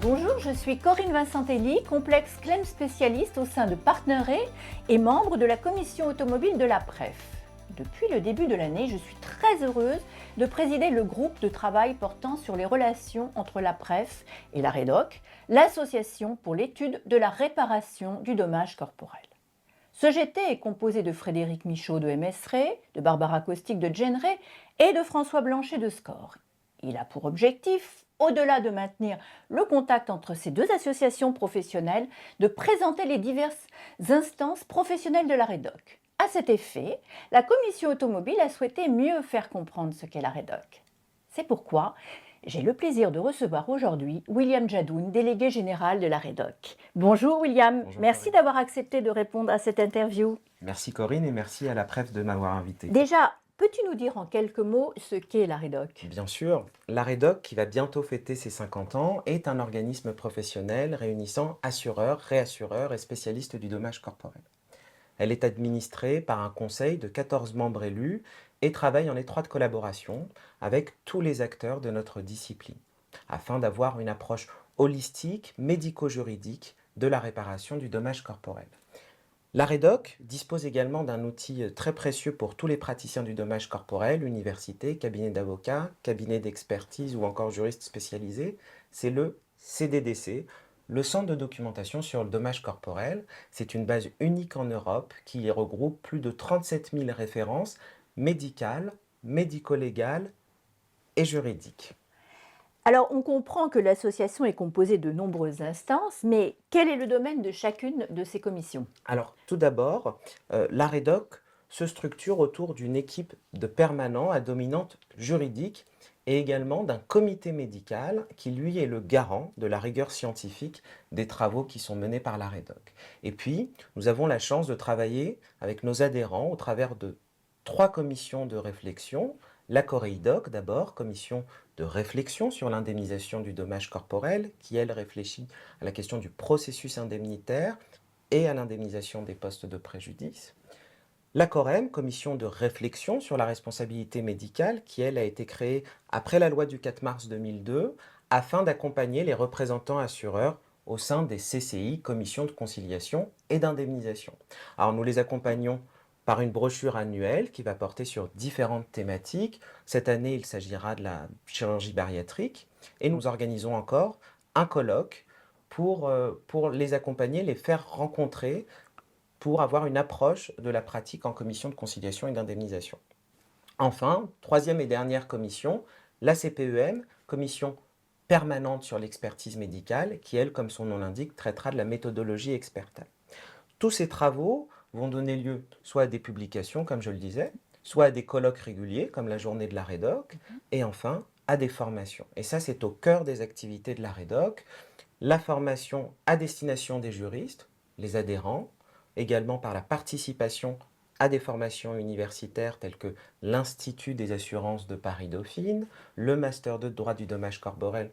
Bonjour, je suis Corinne Vincentelli, complexe claim spécialiste au sein de Partneret et membre de la commission automobile de la PREF. Depuis le début de l'année, je suis très heureuse de présider le groupe de travail portant sur les relations entre la PREF et la REDOC, l'association pour l'étude de la réparation du dommage corporel. Ce GT est composé de Frédéric Michaud de MS-RE, de Barbara Caustic de Genray et de François Blanchet de SCOR. Il a pour objectif, au-delà de maintenir le contact entre ces deux associations professionnelles, de présenter les diverses instances professionnelles de la REDOC. À cet effet, la commission automobile a souhaité mieux faire comprendre ce qu'est la REDOC. C'est pourquoi j'ai le plaisir de recevoir aujourd'hui William Jadoun, délégué général de la REDOC. Bonjour William, Bonjour, merci Corinne. d'avoir accepté de répondre à cette interview. Merci Corinne et merci à la PREF de m'avoir invité. Déjà, peux-tu nous dire en quelques mots ce qu'est la REDOC ? Bien sûr, la REDOC, qui va bientôt fêter ses 50 ans, est un organisme professionnel réunissant assureurs, réassureurs et spécialistes du dommage corporel. Elle est administrée par un conseil de 14 membres élus et travaille en étroite collaboration avec tous les acteurs de notre discipline, afin d'avoir une approche holistique, médico-juridique de la réparation du dommage corporel. La REDOC dispose également d'un outil très précieux pour tous les praticiens du dommage corporel, universités, cabinets d'avocats, cabinets d'expertise ou encore juristes spécialisés. C'est le CDDC, le Centre de documentation sur le dommage corporel. C'est une base unique en Europe qui regroupe plus de 37 000 références médicales, médico-légales et juridiques. Alors, on comprend que l'association est composée de nombreuses instances, mais quel est le domaine de chacune de ces commissions ? Alors, tout d'abord, la REDOC se structure autour d'une équipe de permanents à dominante juridique et également d'un comité médical qui, lui, est le garant de la rigueur scientifique des travaux qui sont menés par la REDOC. Et puis, nous avons la chance de travailler avec nos adhérents au travers de 3 commissions de réflexion. La Coreidoc, d'abord, commission de réflexion sur l'indemnisation du dommage corporel, qui, elle, réfléchit à la question du processus indemnitaire et à l'indemnisation des postes de préjudice. La COREM, commission de réflexion sur la responsabilité médicale, qui elle a été créée après la loi du 4 mars 2002, afin d'accompagner les représentants assureurs au sein des CCI, commissions de conciliation et d'indemnisation. Alors nous les accompagnons par une brochure annuelle qui va porter sur différentes thématiques. Cette année, il s'agira de la chirurgie bariatrique et nous organisons encore un colloque pour les accompagner, les faire rencontrer, pour avoir une approche de la pratique en commission de conciliation et d'indemnisation. Enfin, troisième et dernière commission, la CPEM, commission permanente sur l'expertise médicale, qui elle, comme son nom l'indique, traitera de la méthodologie expertale. Tous ces travaux vont donner lieu soit à des publications, comme je le disais, soit à des colloques réguliers, comme la journée de la REDOC, et enfin à des formations. Et ça, c'est au cœur des activités de la REDOC. La formation à destination des juristes, les adhérents, également par la participation à des formations universitaires telles que l'Institut des assurances de Paris-Dauphine, le Master 2 de droit du dommage corporel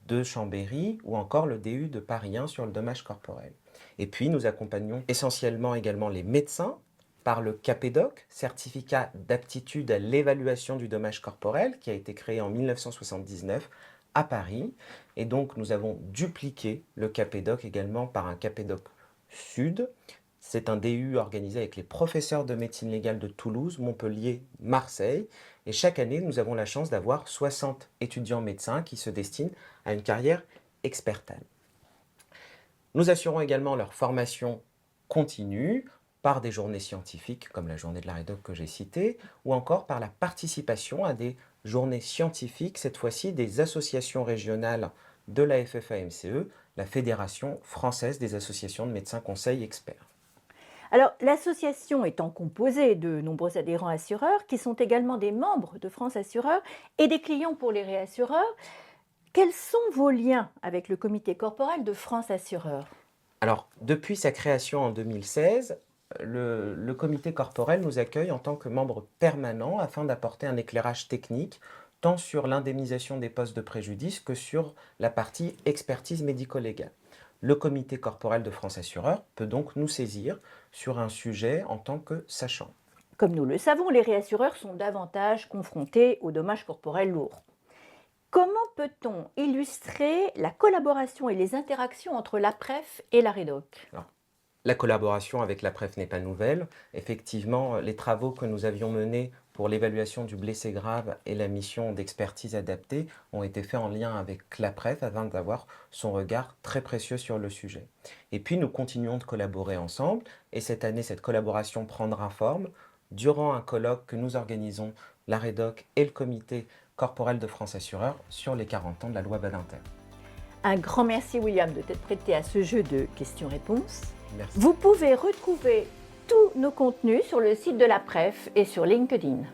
de Chambéry ou encore le DU de Paris 1 sur le dommage corporel. Et puis nous accompagnons essentiellement également les médecins par le CAPEDOC, certificat d'aptitude à l'évaluation du dommage corporel, qui a été créé en 1979 à Paris. Et donc nous avons dupliqué le CAPEDOC également par un CAPEDOC Sud. C'est un DU organisé avec les professeurs de médecine légale de Toulouse, Montpellier, Marseille. Et chaque année, nous avons la chance d'avoir 60 étudiants médecins qui se destinent à une carrière expertale. Nous assurons également leur formation continue par des journées scientifiques, comme la journée de la REDOC que j'ai citée, ou encore par la participation à des journées scientifiques, cette fois-ci des associations régionales de la FFAMCE, la Fédération française des associations de médecins conseils experts. Alors, l'association étant composée de nombreux adhérents assureurs, qui sont également des membres de France Assureurs et des clients pour les réassureurs, quels sont vos liens avec le comité corporel de France Assureurs ? Alors, depuis sa création en 2016, le comité corporel nous accueille en tant que membre permanent afin d'apporter un éclairage technique tant sur l'indemnisation des postes de préjudice que sur la partie expertise médico-légale. Le comité corporel de France Assureurs peut donc nous saisir sur un sujet en tant que sachant. Comme nous le savons, les réassureurs sont davantage confrontés aux dommages corporels lourds. Comment peut-on illustrer la collaboration et les interactions entre la PREF et la REDOC? Alors, la collaboration avec la PREF n'est pas nouvelle. Effectivement, les travaux que nous avions menés pour l'évaluation du blessé grave et la mission d'expertise adaptée ont été faits en lien avec la PREF afin d'avoir son regard très précieux sur le sujet. Et puis, nous continuons de collaborer ensemble et cette année, cette collaboration prendra forme durant un colloque que nous organisons, la REDOC et le comité corporel de France Assureur sur les 40 ans de la loi Badinter. Un grand merci William de t'être prêté à ce jeu de questions-réponses. Merci. Vous pouvez retrouver tous nos contenus sur le site de la PREF et sur LinkedIn.